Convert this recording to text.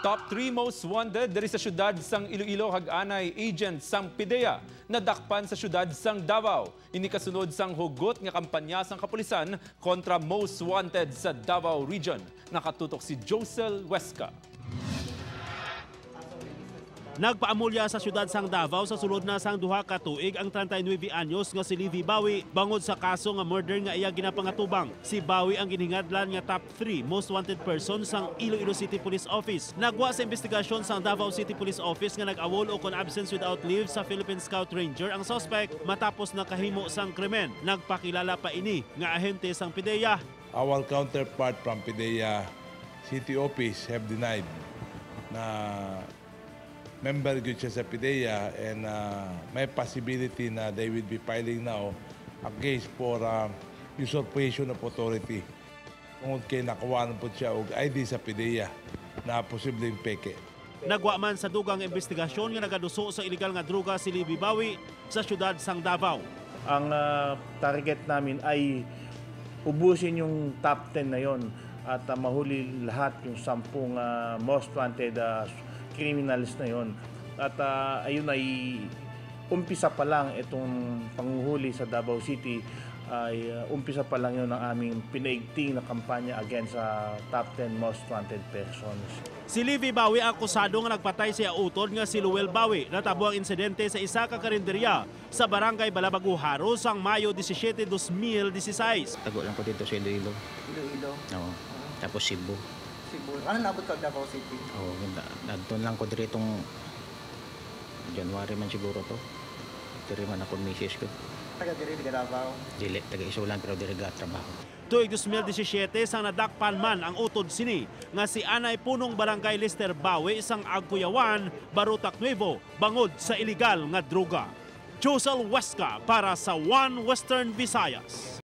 Top 3 most wanted diri sa syudad sang Iloilo kag-anay agent sang PIDEA nadakpan sa syudad sang Davao. Ini kasunod sang hugot nga kampanya sang kapulisan kontra most wanted sa Davao Region. Nakatutok si Josel Huesca. Nagpaamulya sa syudad sang Davao sa sulod na sang duha ka tuig ang 39 anyos nga si Livy Bawi bangod sa kaso nga murder nga iya ginapangatubang. Si Bawi ang ginhingadlan nga top 3 most wanted person sang Iloilo City Police Office. Nagwa sa investigasyon sang Davao City Police Office nga nag-awol o kon absence without leave sa Philippine Scout Ranger ang suspect matapos nakahimo sang krimen. Nagpakilala pa ini nga ahente sang PIDEA. Our counterpart from PIDEA City Office have denied na member good siya sa PIDEA and may possibility na they will be filing now a case for usurpation of authority. Kung kay nakuha po siya og ID sa PIDEA na posibleng peke. Nagwa man sa dugang investigasyon nga nagaduso sa illegal nga droga si Livy Bawi sa syudad sang Davao. Ang target namin ay ubusin yung top 10 na yon at mahuli lahat yung 10 most wanted criminals na yon. At ayun ay umpisa pa lang itong panghuhuli sa Davao City ay umpisa pa lang yun ng aming pinaigting na kampanya against sa top 10 most wanted persons. Si Livy Bawi akusado nga nagpatay siya utod nga si Luel Bawi natabo ang insidente sa isa ka karinderya sa barangay Balabago, Haro sang Mayo 17, 2016. Tago lang ko dito sa Iloilo. Iloilo? Oo. Tapos Cebu. Cebu. Ano nabot ka Davao City? Oo, doon lang ko dito January man siguro to. Diri man ako misis ko. Taga diri Davao? Dili, taga Isulan pero diri ga trabaho. Tuig 2017 sang nadakpan man ang utod sini nga si Anay Punong Barangay Lester Bawi isang Agkuyawan, Barutak Nuevo bangod sa illegal nga droga. Josel Huesca para sa One Western Visayas.